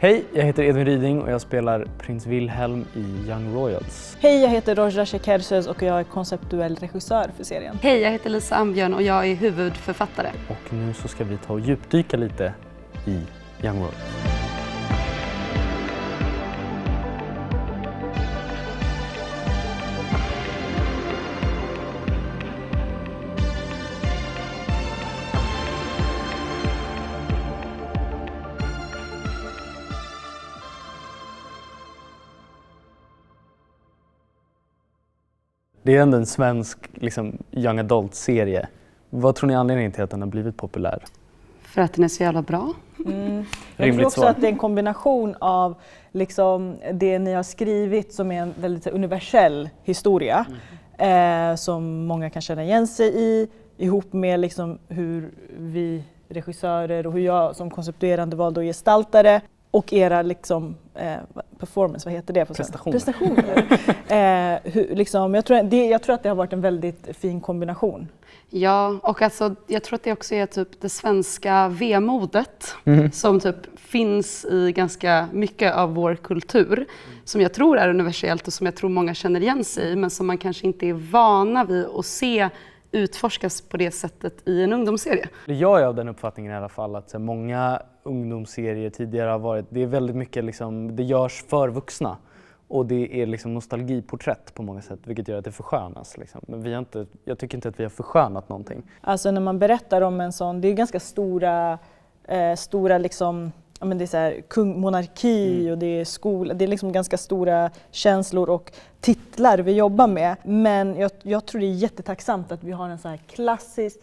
Hej, jag heter Edvin Ryding och jag spelar prins Wilhelm i Young Royals. Hej, jag heter Roja Shekersöz och jag är konceptuell regissör för serien. Hej, jag heter Lisa Ambjörn och jag är huvudförfattare. Och nu så ska vi ta och djupdyka lite i Young Royals. Det är ändå en svensk young adult-serie. Vad tror ni är anledningen till att den har blivit populär? För att den är så jävla bra. Jag tror också att det är en kombination av det ni har skrivit som är en väldigt universell historia. Som många kan känna igen sig i. Ihop med hur vi regissörer och hur jag som konceptuerande valde att gestalta det. Och era performance, vad heter det? Prestationer. Jag tror att det har varit en väldigt fin kombination. Ja, och jag tror att det också är typ det svenska vemodet som typ finns i ganska mycket av vår kultur. Som jag tror är universellt och som jag tror många känner igen sig i, men som man kanske inte är vana vid att se utforskas på det sättet i en ungdomsserie. Jag är av den uppfattningen i alla fall att många ungdomsserier tidigare har varit, det är väldigt mycket det görs för vuxna och det är nostalgiporträtt på många sätt, vilket gör att det förskönas. Men jag tycker inte att vi har förskönat någonting. Alltså när man berättar om en sån, det är ganska stora det är så här, monarki och det är skola, det är ganska stora känslor och titlar vi jobbar med. Men jag tror det är jättetacksamt att vi har en så här klassisk,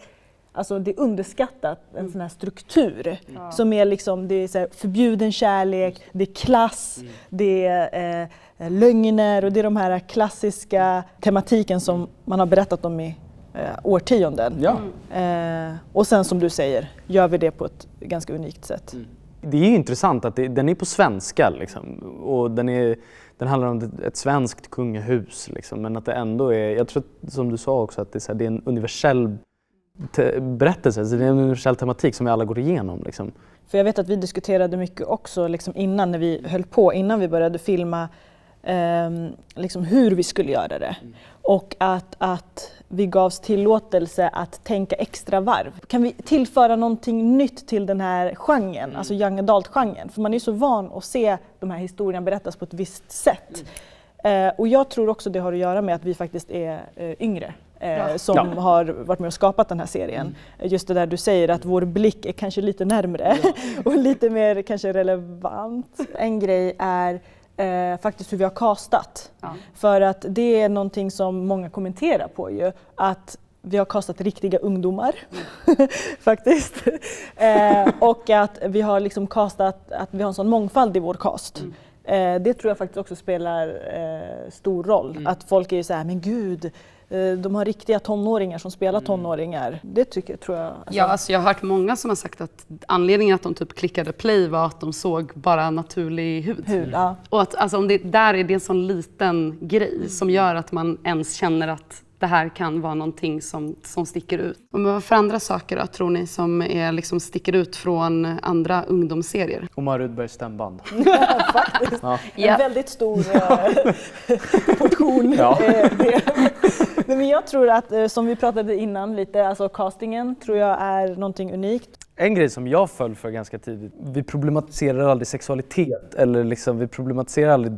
alltså det är underskattat, en sån här struktur som är det är så här förbjuden kärlek, det är klass, det är lögner och det är de här klassiska tematiken som man har berättat om i årtionden. Ja. Och sen som du säger, gör vi det på ett ganska unikt sätt. Det är intressant att den är på svenska och den handlar om ett svenskt kungahus men att det ändå är, jag tror att, som du sa också, att det är en universell berättelse, det är en universell tematik som vi alla går igenom. För jag vet att vi diskuterade mycket också innan när vi höll på, innan vi började filma hur vi skulle göra det. Och att vi gavs tillåtelse att tänka extra varv. Kan vi tillföra någonting nytt till den här genren, alltså young adult-genren? För man är ju så van att se de här historierna berättas på ett visst sätt. Och jag tror också det har att göra med att vi faktiskt är yngre. Som har varit med och skapat den här serien. Just det där du säger, att vår blick är kanske lite närmre och lite mer kanske relevant. En grej är faktiskt hur vi har castat. För att det är någonting som många kommenterar på ju, att vi har castat riktiga ungdomar faktiskt. Och att vi har castat, att vi har en sån mångfald i vår cast. Det tror jag faktiskt också spelar stor roll. Att folk är ju så här, men gud, de har riktiga tonåringar som spelar tonåringar. Det tror jag. Jag har hört många som har sagt att anledningen att de typ klickade play var att de såg bara naturlig hud. Och att om det där är det en sån liten grej som gör att man ens känner att det här kan vara någonting som sticker ut. Och vad för andra saker då, tror ni som är sticker ut från andra ungdomsserier? Omar Rudbergs stämband. Faktiskt. En väldigt stor portion. Men jag tror att, som vi pratade innan lite, alltså castingen tror jag är någonting unikt. En grej som jag föll för ganska tidigt, vi problematiserar aldrig sexualitet eller vi problematiserar aldrig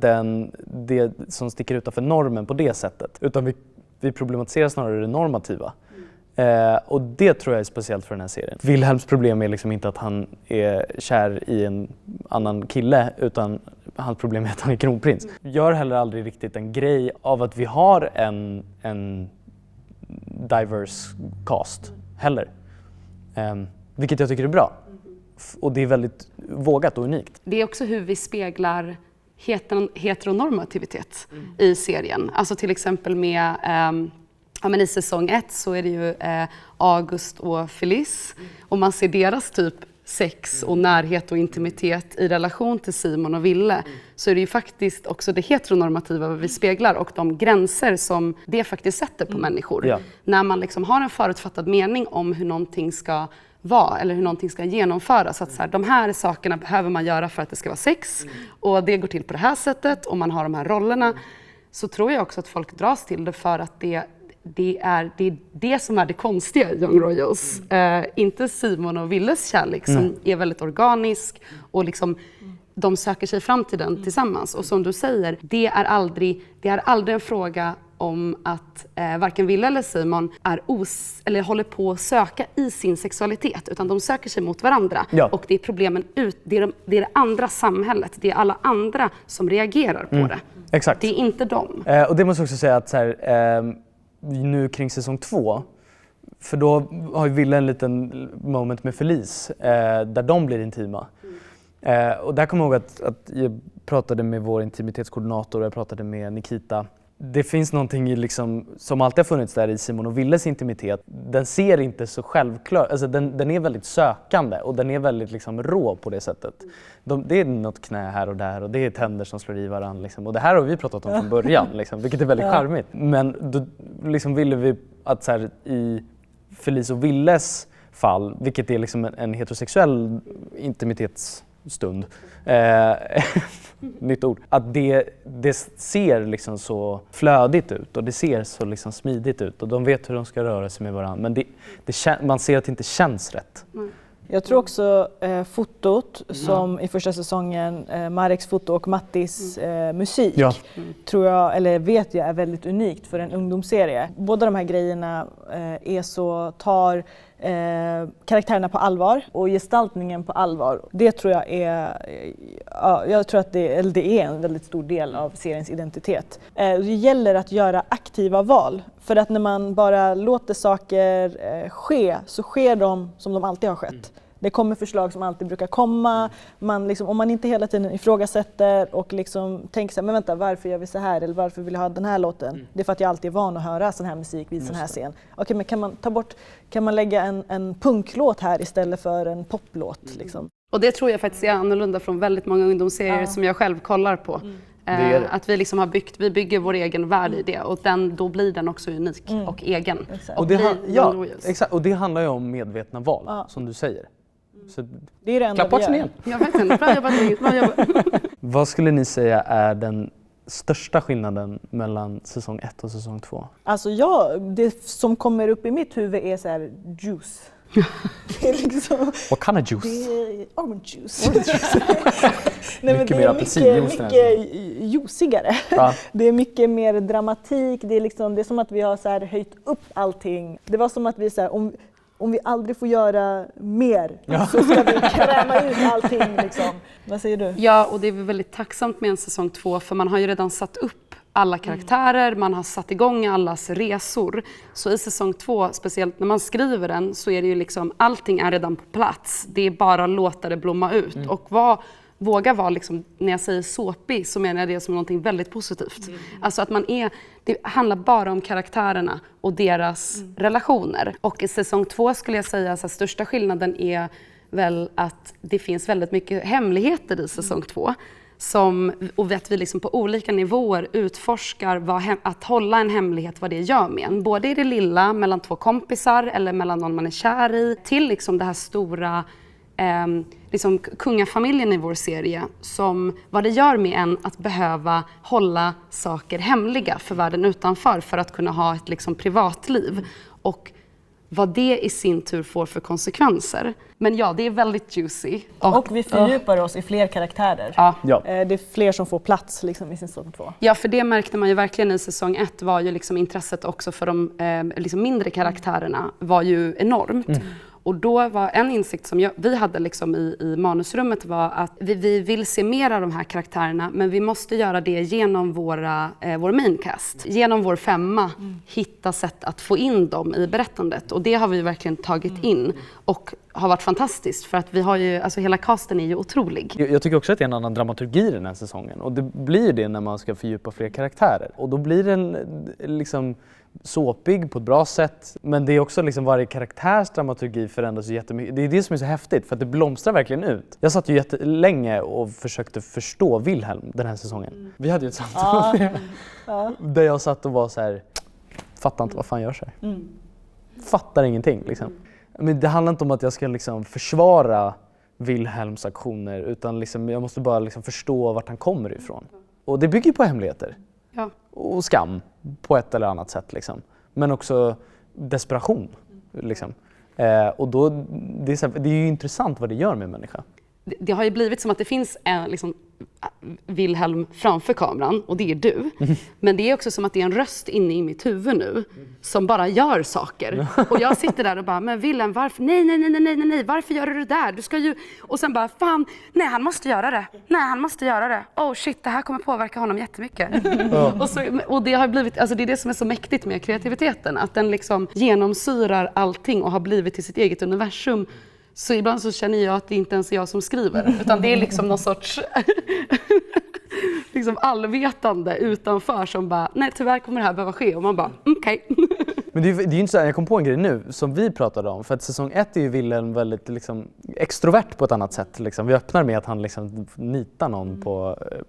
det som sticker utanför normen på det sättet, utan vi problematiserar snarare det normativa. Och det tror jag är speciellt för den här serien. Wilhelms problem är inte att han är kär i en annan kille, utan hans problem är att han är kronprins. Gör heller aldrig riktigt en grej av att vi har en diverse cast heller. Vilket jag tycker är bra. Och det är väldigt vågat och unikt. Det är också hur vi speglar heteronormativitet i serien. Alltså till exempel med i säsong 1 så är det ju August och Felice. Och man ser deras typ sex och närhet och intimitet i relation till Simon och Ville, så är det ju faktiskt också det heteronormativa vi speglar och de gränser som det faktiskt sätter på människor. Ja. När man liksom har en förutfattad mening om hur någonting ska vara eller hur någonting ska genomföras. Att så här, de här sakerna behöver man göra för att det ska vara sex och det går till på det här sättet och man har de här rollerna. Så tror jag också att folk dras till det för att det är det som är det konstiga i Young Royals. Inte Simon och Willes kärlek som är väldigt organisk och liksom de söker sig fram till den tillsammans. Och som du säger, det är aldrig en fråga om att varken Wille eller Simon eller håller på att söka i sin sexualitet, utan de söker sig mot varandra. Ja. Och det är problemen det är det andra samhället, det är alla andra som reagerar på det. Exakt. Det är inte dem. Och det måste jag också säga att så här, nu kring säsong 2, för då har ju Wille en liten moment med Felice där de blir intima. Och där kommer jag ihåg att jag pratade med vår intimitetskoordinator och jag pratade med Nikita. Det finns någonting liksom, som alltid har funnits där i Simon och Willes intimitet. Den ser inte så självklar, alltså den är väldigt sökande och den är väldigt liksom rå på det sättet. Det är något knä här och där och det är tänder som slår i varandra. Liksom. Och det här har vi pratat om från början, liksom, vilket är väldigt charmigt. Men då liksom ville vi att så här, i Felice och Willes fall, vilket är liksom en heterosexuell intimitetsstund, nytt ord, att det ser liksom så flödigt ut och det ser så liksom smidigt ut och de vet hur de ska röra sig med varandra, men man ser att det inte känns rätt. Jag tror också fotot som i första säsongen, Mareks foto och Mattis musik, tror jag, eller vet jag, är väldigt unikt för en ungdomsserie. Båda de här grejerna tar karaktärerna på allvar och gestaltningen på allvar. Det tror jag jag tror att det är en väldigt stor del av seriens identitet. Det gäller att göra aktiva val, för att när man bara låter saker ske så sker de som de alltid har skett. Det kommer förslag som alltid brukar komma. Om man inte hela tiden ifrågasätter och liksom tänker så här, men vänta, varför gör vi så här? Eller varför vill jag ha den här låten? Det är för att jag alltid är van att höra sån här musik vid sån här scen. Okej, men kan man lägga en punklåt här istället för en poplåt? Liksom? Och det tror jag faktiskt är annorlunda från väldigt många ungdomsserier som jag själv kollar på. Att vi liksom vi bygger vår egen värld i det och då blir den också unik och egen. Exakt. Exakt. Och det handlar ju om medvetna val, som du säger. Så det är det enda vi gör. Ja, verkligen. Bra jobbat. Vad skulle ni säga är den största skillnaden mellan säsong 1 och säsong 2? Alltså det som kommer upp i mitt huvud är så här juice. Det är liksom, what kind of juice? Det är orange juice. Mycket mer apelsinjuice. Mycket juicigare. Ja. Det är mycket mer dramatik. Det är som att vi har så här höjt upp allting. Det var som att vi så här, om vi aldrig får göra mer så ska vi kräma ut allting. Liksom. Vad säger du? Ja, och det är väldigt tacksamt med en säsong 2 för man har ju redan satt upp alla karaktärer, man har satt igång allas resor. Så i säsong 2, speciellt när man skriver den, så är det ju liksom allting är redan på plats. Det är bara att låta det blomma ut. Och våga vara, liksom, när jag säger såpig så menar jag det som någonting väldigt positivt. Alltså att det handlar bara om karaktärerna och deras relationer. Och i säsong 2 skulle jag säga att största skillnaden är väl att det finns väldigt mycket hemligheter i säsong 2. Och att vi liksom på olika nivåer utforskar att hålla en hemlighet, vad det gör med en. Både i det lilla, mellan 2 kompisar eller mellan någon man är kär i, till liksom det här stora liksom kungafamiljen i vår serie, som vad det gör med en att behöva hålla saker hemliga för världen utanför för att kunna ha ett liksom privatliv. Och vad det i sin tur får för konsekvenser. Men ja, det är väldigt juicy. Och vi fördjupar oss i fler karaktärer. Ja. Det är fler som får plats liksom, i säsong 2. Ja, för det märkte man ju verkligen i säsong 1 var ju liksom intresset också för de liksom mindre karaktärerna var ju enormt. Och då var en insikt som vi hade liksom i manusrummet var att vi vill se mer av de här karaktärerna, men vi måste göra det genom vår maincast. Genom vår 5, hitta sätt att få in dem i berättandet. Och det har vi verkligen tagit in och har varit fantastiskt för att vi har ju, alltså hela casten är ju otrolig. Jag tycker också att det är en annan dramaturgi i den här säsongen och det blir det när man ska fördjupa fler karaktärer. Och då blir den liksom såpig på ett bra sätt, men det är också liksom varje karaktärs dramaturgi förändras jättemycket. Det är det som är så häftigt för att det blomstrar verkligen ut. Jag satt ju jättelänge och försökte förstå Wilhelm den här säsongen. Vi hade ju ett samtal där jag satt och var så här, fattar inte vad fan gör sig. Fattar ingenting liksom. Men det handlar inte om att jag ska liksom försvara Wilhelms aktioner, utan liksom, jag måste bara liksom förstå vart han kommer ifrån. Och det bygger på hemligheter. Ja. Och skam på ett eller annat sätt. Liksom. Men också desperation. Liksom. Och då, det är ju intressant vad det gör med en människa. Det har ju blivit som att det finns en liksom, Wilhelm framför kameran och det är du. Men det är också som att det är en röst inne i mitt huvud nu som bara gör saker. Och jag sitter där och bara, men Wilhelm, varför? Nej, varför gör du det där? Du ska ju... Och sen bara, fan, nej han måste göra det. Oh shit, det här kommer påverka honom jättemycket. Och det har blivit, alltså det är det som är så mäktigt med kreativiteten. Att den liksom genomsyrar allting och har blivit till sitt eget universum. Så ibland så känner jag att det inte ens är jag som skriver, utan det är liksom någon sorts liksom allvetande utanför som bara, nej tyvärr kommer det här behöva ske, och man bara, okej. Men det är ju inte så här, jag kom på en grej nu som vi pratade om, för att säsong 1 är ju Wilhelm väldigt liksom extrovert på ett annat sätt. Liksom. Vi öppnar med att han liksom nitar någon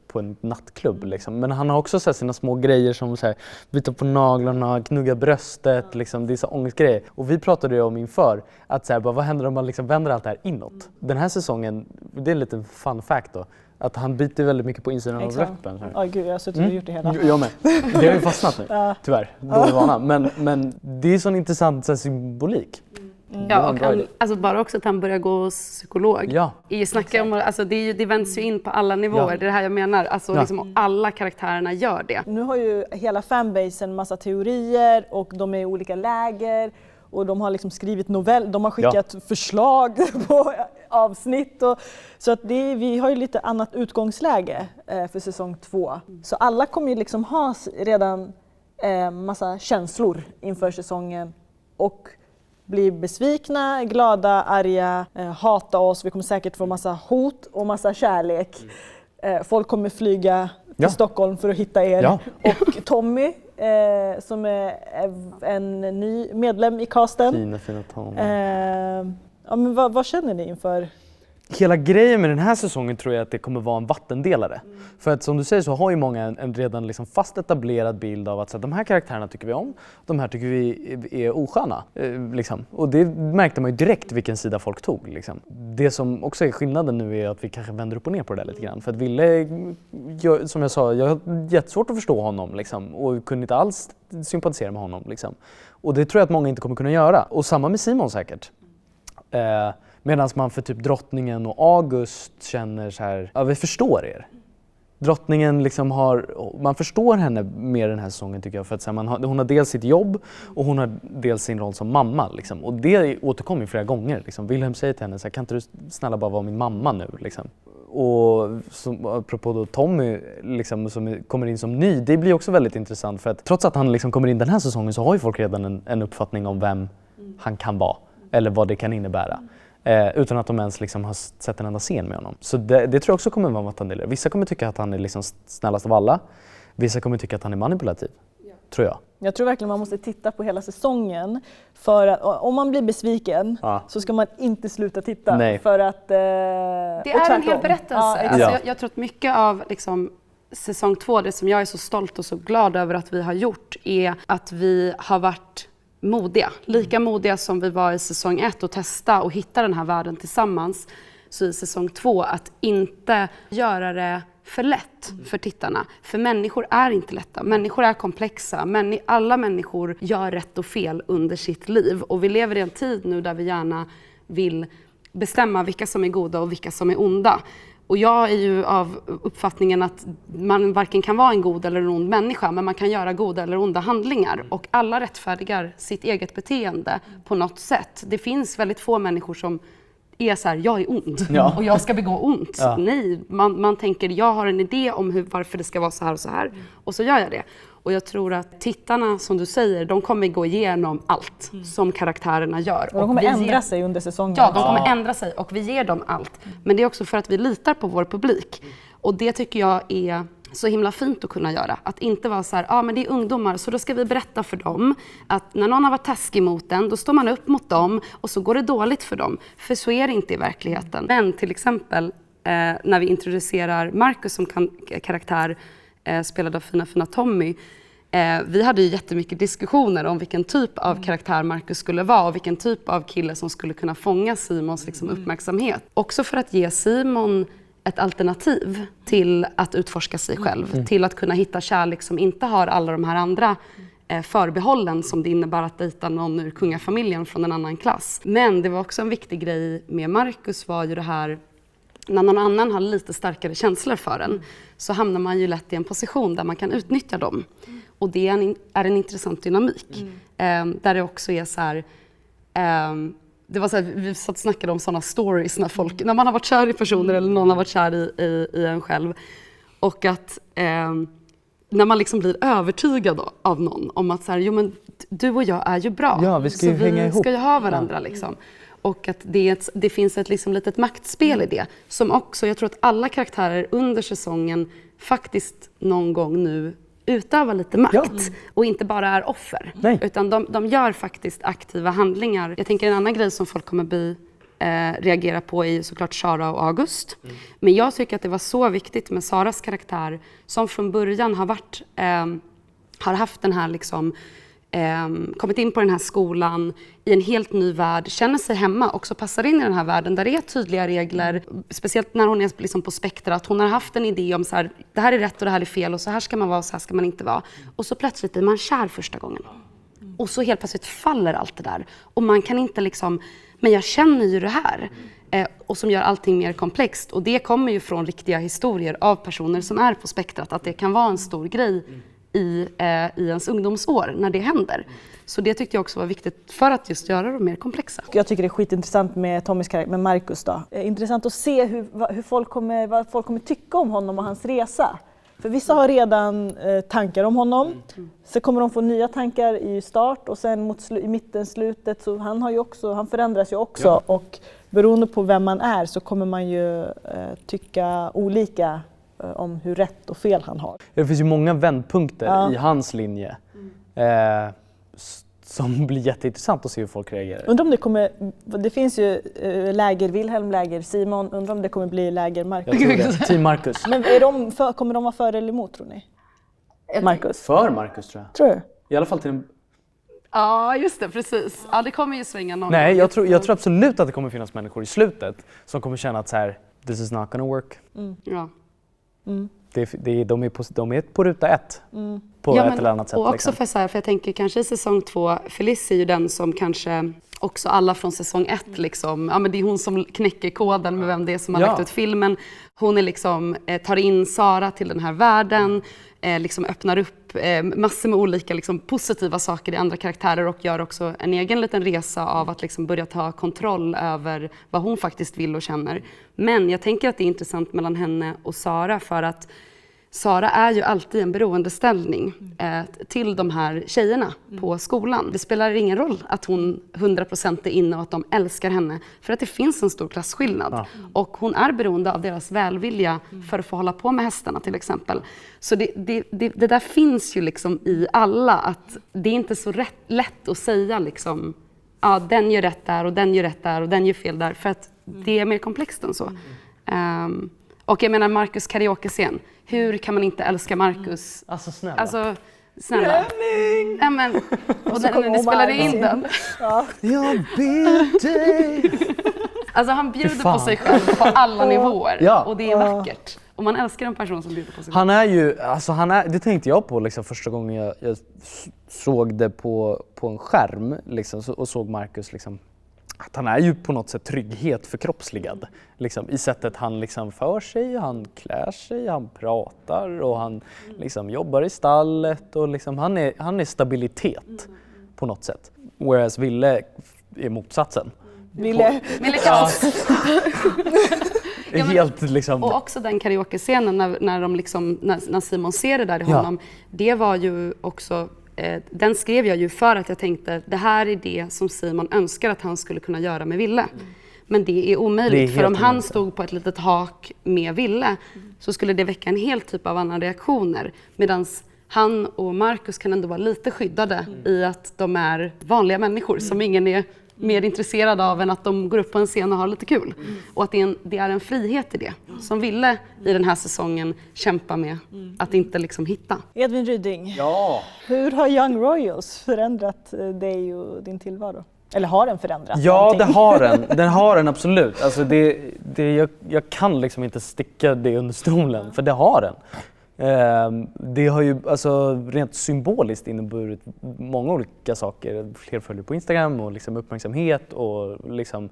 på en nattklubb. Liksom. Men han har också så här, sina små grejer som så här, bita på naglarna, knugga bröstet, liksom, det är så ångestgrejer. Och vi pratade ju om inför att så här, bara, vad händer om man liksom vänder allt det här inåt? Den här säsongen, det är en liten fun fact då, att han biter väldigt mycket på insidan av läppen. Ja, gud, jag har suttit och gjort det hela. Jag med. Det har ju fastnat nu, tyvärr. Dålig vana. Men det är sån intressant så här, symbolik. Ja, och alltså bara också att han börjar gå hos psykolog. Ja. Om, alltså det vänds ju in på alla nivåer, det är det här jag menar. Alltså liksom, alla karaktärerna gör det. Nu har ju hela fanbasen en massa teorier och de är i olika läger. Och de har liksom skrivit novell, de har skickat förslag på avsnitt. Så att vi har ju lite annat utgångsläge för säsong 2. Så alla kommer ju liksom ha redan massa känslor inför säsongen. Och bli besvikna, glada, arga, hata oss. Vi kommer säkert få massa hot och massa kärlek. Folk kommer flyga till Stockholm för att hitta er. Ja. Och Tommy, som är en ny medlem i casten. Fina Tommy. Ja, men vad känner ni inför? Hela grejen med den här säsongen tror jag att det kommer vara en vattendelare. För att som du säger så har ju många en redan liksom fast etablerad bild av att så här, de här karaktärerna tycker vi om, de här tycker vi är osköna. Liksom. Och det märkte man ju direkt vilken sida folk tog. Liksom. Det som också är skillnaden nu är att vi kanske vänder upp och ner på det där lite grann. För att Ville, som jag sa, jag har jättesvårt att förstå honom liksom, och kunde inte alls sympatisera med honom. Liksom. Och det tror jag att många inte kommer kunna göra. Och samma med Simon säkert. Medan man för typ drottningen och August känner så här, ja vi förstår er. Drottningen liksom man förstår henne mer den här säsongen tycker jag, för att så här, hon har dels sitt jobb och hon har dels sin roll som mamma. Liksom. Och det återkommer flera gånger. Liksom. Wilhelm säger till henne så här, kan inte du snälla bara vara min mamma nu? Liksom. Och apropå då Tommy liksom, som kommer in som ny, det blir också väldigt intressant för att trots att han liksom kommer in den här säsongen så har ju folk redan en uppfattning om vem han kan vara eller vad det kan innebära. Utan att de ens liksom har sett en enda scen med honom. Så det tror jag också kommer vara vattendelare. Vissa kommer tycka att han är liksom snällast av alla. Vissa kommer tycka att han är manipulativ. Tror jag. Jag tror verkligen man måste titta på hela säsongen. För att om man blir besviken så ska man inte sluta titta. Nej. För att, det är en hel berättelse. Alltså, jag tror att mycket av liksom, säsong 2, det som jag är så stolt och så glad över att vi har gjort, är att vi har varit modiga. Lika modiga som vi var i säsong 1 och testa och hitta den här världen tillsammans. Så i säsong 2 att inte göra det för lätt för tittarna. För människor är inte lätta. Människor är komplexa. Alla människor gör rätt och fel under sitt liv. Och vi lever i en tid nu där vi gärna vill bestämma vilka som är goda och vilka som är onda. Och jag är ju av uppfattningen att man varken kan vara en god eller en ond människa, men man kan göra goda eller onda handlingar. Och alla rättfärdigar sitt eget beteende på något sätt. Det finns väldigt få människor som är så här, jag är ond och jag ska begå ont. Ja. Nej, man tänker, jag har en idé om varför det ska vara så här och så här. Och så gör jag det. Och jag tror att tittarna, som du säger, de kommer gå igenom allt som karaktärerna gör. Och de kommer ändra sig under säsongen. Ja, de kommer ändra sig och vi ger dem allt. Men det är också för att vi litar på vår publik. Och det tycker jag är så himla fint att kunna göra. Att inte vara så här, men det är ungdomar så då ska vi berätta för dem att när någon har varit taskig mot den, då står man upp mot dem och så går det dåligt för dem. För så är det inte i verkligheten. Men till exempel när vi introducerar Marcus som karaktär spelad av fina Tommy, Vi hade ju jättemycket diskussioner om vilken typ av karaktär Marcus skulle vara och vilken typ av kille som skulle kunna fånga Simons liksom, uppmärksamhet. Också för att ge Simon ett alternativ till att utforska sig själv, till att kunna hitta kärlek som inte har alla de här andra förbehållen som det innebär att dejta någon ur kungafamiljen från en annan klass. Men det var också en viktig grej med Marcus var ju det här, när någon annan har lite starkare känslor för en så hamnar man ju lätt i en position där man kan utnyttja dem. Och det är en intressant dynamik. Där det också är så här, det var så här, vi satt och snackade om sådana stories när man har varit kär i personer eller någon har varit kär i en själv. Och att när man liksom blir övertygad av någon om att så här, jo men du och jag är ju bra. Ja, vi ska ju hänga ihop. Vi ska ju ha varandra liksom. Och att det finns ett liksom litet maktspel i det. Som också, jag tror att alla karaktärer under säsongen faktiskt någon gång nu utövar lite makt. Och inte bara är offer. Nej. Utan de gör faktiskt aktiva handlingar. Jag tänker en annan grej som folk kommer reagera på är såklart Sara och August. Men jag tycker att det var så viktigt med Saras karaktär som från början har haft den här liksom kommit in på den här skolan i en helt ny värld, känner sig hemma, också passar in i den här världen där det är tydliga regler, speciellt när hon är liksom på spektrat. Hon har haft en idé om så här, det här är rätt och det här är fel och så här ska man vara och så här ska man inte vara. Och så plötsligt är man kär första gången. Och så helt plötsligt faller allt det där. Och man kan inte liksom, men jag känner ju det här. Och som gör allting mer komplext. Och det kommer ju från riktiga historier av personer som är på spektrat, att det kan vara en stor grej i ens ungdomsår när det händer. Så det tyckte jag också var viktigt för att just göra dem mer komplexa. Jag tycker det är skitintressant med Tommys karaktär, med Marcus då. Intressant att se vad folk kommer tycka om honom och hans resa. För vissa har redan tankar om honom. Så kommer de få nya tankar i start och sen i mitten, slutet. Så han förändras ju också. Ja. Och beroende på vem man är så kommer man ju tycka olika om hur rätt och fel han har. Det finns ju många vändpunkter i hans linje som blir jätteintressant att se hur folk reagerar. Undrar om det finns ju läger Wilhelm, läger Simon, undrar om det kommer bli läger Marcus. Jag tror det. Team Marcus. Men kommer de vara för eller emot tror ni? Marcus? För Marcus tror jag. Tror du? I alla fall till en... Ja, just det, precis. Ja, det kommer ju svänga någon. Nej, jag tror absolut att det kommer finnas människor i slutet som kommer känna att så här, this is not gonna work. Ja. De är på ruta 1 på ett eller annat sätt. Och också liksom. för jag tänker kanske i säsong 2, Felice är ju den som kanske också alla från säsong 1 liksom, ja men det är hon som knäcker koden med vem det är som har lagt ut filmen. Hon är liksom, tar in Sara till den här världen, liksom öppnar upp massor med olika liksom, positiva saker i andra karaktärer och gör också en egen liten resa av att liksom, börja ta kontroll över vad hon faktiskt vill och känner. Men jag tänker att det är intressant mellan henne och Sara för att Sara är ju alltid en beroendeställning till de här tjejerna på skolan. Det spelar ingen roll att hon 100% är inne och att de älskar henne för att det finns en stor klasskillnad. Ja. Och hon är beroende av deras välvilja för att få hålla på med hästarna till exempel. Så det där finns ju liksom i alla, att det är inte så lätt att säga liksom, ja den gör rätt där och den gör rätt där och den gör fel där, för att det är mer komplext än så. Och jag menar Marcus karaoke-scen. Hur kan man inte älska Marcus? Alltså snälla. Nej, men, och när ni spelade in den. Ja. Jag ber dig. Alltså han bjuder på sig själv på alla nivåer. Och det är vackert. Och man älskar en person som bjuder på sig själv. Han är ju, det tänkte jag på liksom, första gången jag såg det på en skärm liksom, och såg Marcus liksom. Att han är ju på något sätt trygghet förkroppsligad. Liksom, i sättet han liksom för sig, han klär sig, han pratar och han liksom jobbar i stallet. Och liksom, han är stabilitet på något sätt. Whereas Ville är motsatsen. Ville kaos. Helt liksom... Och också den karaoke-scenen när Simon ser det där i honom. Det var ju också... Den skrev jag ju för att jag tänkte det här är det som Simon önskar att han skulle kunna göra med Ville. Men det är omöjligt, för om han stod på ett litet hak med Ville så skulle det väcka en helt typ av andra reaktioner. Medan han och Marcus kan ändå vara lite skyddade i att de är vanliga människor som ingen är mer intresserade av än att de går upp på en scen och har lite kul. Och att det är en frihet i det. Som ville i den här säsongen kämpa med att inte liksom hitta. Edvin Ryding, Ja. hur har Young Royals förändrat dig och din tillvaro? Eller har den förändrat Ja, någonting? det har den. Den har den absolut. Alltså jag kan liksom inte sticka det under stolen, för det har den. Det har ju alltså rent symboliskt inneburit många olika saker. Fler följer på Instagram och liksom uppmärksamhet och liksom,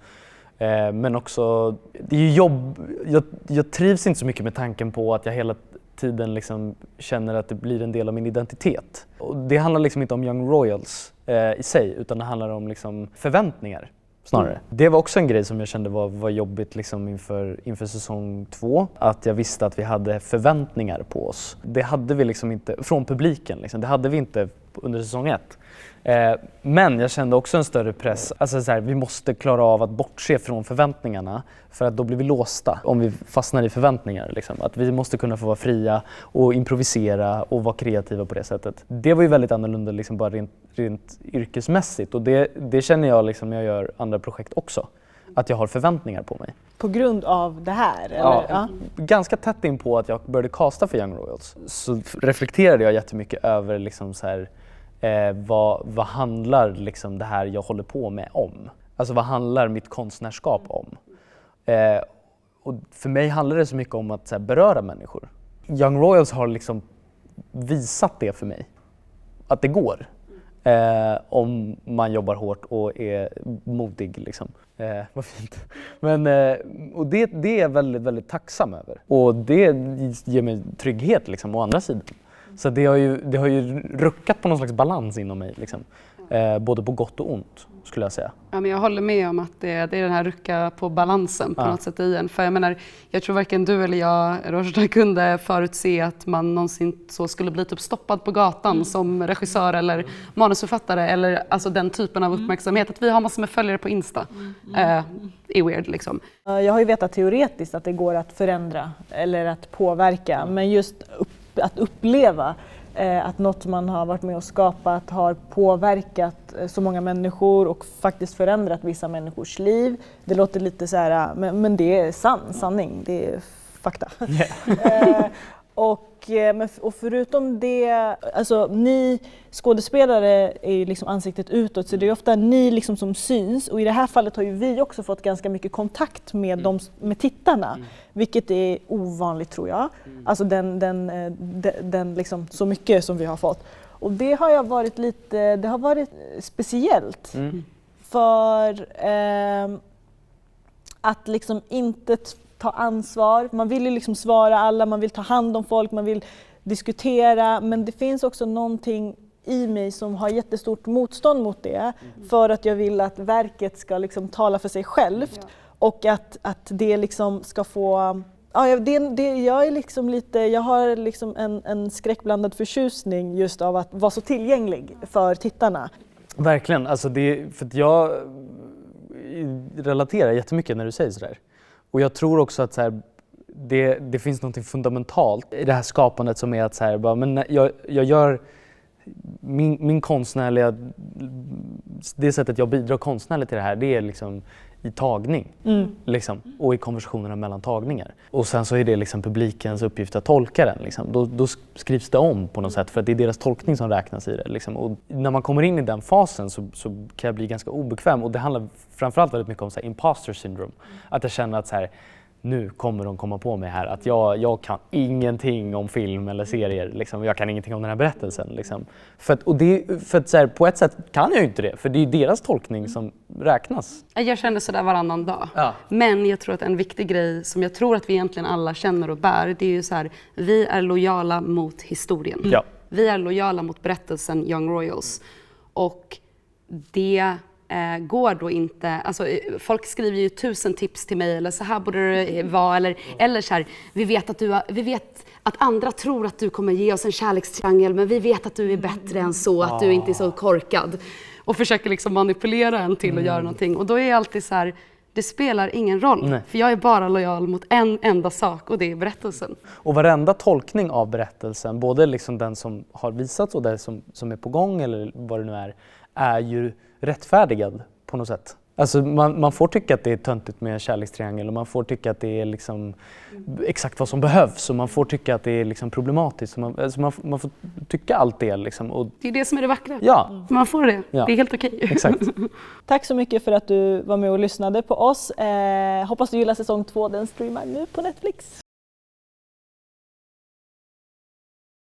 men också, det är ju jobb. Jag trivs inte så mycket med tanken på att jag hela tiden liksom känner att det blir en del av min identitet. Och det handlar liksom inte om Young Royals i sig, utan det handlar om liksom förväntningar snarare. Det var också en grej som jag kände var jobbigt liksom inför säsong 2. Att jag visste att vi hade förväntningar på oss. Det hade vi liksom inte från publiken. Liksom. Det hade vi inte under säsong 1. Men jag kände också en större press. Alltså så här, vi måste klara av att bortse från förväntningarna, för att då blir vi låsta om vi fastnar i förväntningar. Liksom. Att vi måste kunna få vara fria och improvisera och vara kreativa på det sättet. Det var ju väldigt annorlunda liksom bara rent yrkesmässigt, och det känner jag liksom när jag gör andra projekt också. Att jag har förväntningar på mig. På grund av det här? Eller? Ja. Ganska tätt in på att jag började casta för Young Royals så reflekterade jag jättemycket över liksom så här, vad handlar liksom det här jag håller på med om? Alltså vad handlar mitt konstnärskap om? Och för mig handlar det så mycket om att så här, beröra människor. Young Royals har liksom visat det för mig. Att det går. Om man jobbar hårt och är modig liksom. Vad fint. Men, och det är jag väldigt, väldigt tacksam över. Och det ger mig trygghet liksom, å andra sidan. Så det har ju ruckat på någon slags balans inom mig. Liksom. Både på gott och ont, skulle jag säga. Ja, men jag håller med om att det är den här rucka på balansen på något sätt i en. För jag menar, jag tror varken du eller jag, Rojda, kunde förutse att man någonsin så skulle bli typ stoppad på gatan som regissör eller manusförfattare, eller alltså den typen av uppmärksamhet. Att vi har massor med följare på Insta är weird liksom. Jag har ju vetat teoretiskt att det går att förändra eller att påverka, men just att uppleva att något man har varit med och skapat har påverkat så många människor och faktiskt förändrat vissa människors liv. Det låter lite så här, men det är sanning, det är fakta. Yeah. Och förutom det, alltså ni skådespelare är ju liksom ansiktet utåt, så det är ofta ni liksom som syns, och i det här fallet har ju vi också fått ganska mycket kontakt med med tittarna, vilket är ovanligt tror jag. Alltså den liksom, så mycket som vi har fått. Och det har varit speciellt för att liksom inte ta ansvar. Man vill ju liksom svara alla, man vill ta hand om folk, man vill diskutera, men det finns också någonting i mig som har jättestort motstånd mot det, för att jag vill att verket ska liksom tala för sig självt och att det liksom ska få... Ja, jag är liksom lite, jag har liksom en skräckblandad förtjusning just av att vara så tillgänglig för tittarna. Verkligen, alltså för att jag relaterar jättemycket när du säger sådär. Och jag tror också att så här, det finns något fundamentalt i det här skapandet som är att så här, bara, men jag gör min konstnärliga, det sättet jag bidrar konstnärligt till det här, det är liksom i tagning liksom, och i konversationerna mellan tagningar. Och sen så är det liksom publikens uppgift att tolka den. Liksom. Då skrivs det om på något sätt, för att det är deras tolkning som räknas i det. Liksom. Och när man kommer in i den fasen så kan jag bli ganska obekväm, och det handlar framförallt väldigt mycket om så här, imposter syndrome. Att jag känner att så här, nu kommer de komma på mig här, att jag kan ingenting om film eller serier, liksom. Jag kan ingenting om den här berättelsen. Liksom. För att så här, på ett sätt kan jag ju inte det, för det är deras tolkning som räknas. Jag känner sådär varannan dag. Ja. Men jag tror att en viktig grej som jag tror att vi egentligen alla känner och bär, det är ju så här, vi är lojala mot historien. Ja. Vi är lojala mot berättelsen Young Royals. Och det går då inte, alltså folk skriver ju 1000 tips till mig, eller så här borde det vara, eller så här, vi vet att andra tror att du kommer ge oss en kärlekstriangel, men vi vet att du är bättre än så, att du inte är så korkad, och försöker liksom manipulera en till att göra någonting. Och då är jag alltid så här, det spelar ingen roll. Nej. För jag är bara lojal mot en enda sak, och det är berättelsen. Och varenda tolkning av berättelsen, både liksom den som har visats och den som är på gång eller vad det nu är ju rättfärdigad på något sätt. Alltså man får tycka att det är töntigt med kärlekstriangel och man får tycka att det är liksom exakt vad som behövs och man får tycka att det är liksom problematiskt. Så man får tycka allt det liksom. Och det är det som är det vackra. Ja. Man får det. Ja. Det är helt okej. Exakt. Tack så mycket för att du var med och lyssnade på oss. Hoppas du gillar säsong 2. Den streamar nu på Netflix.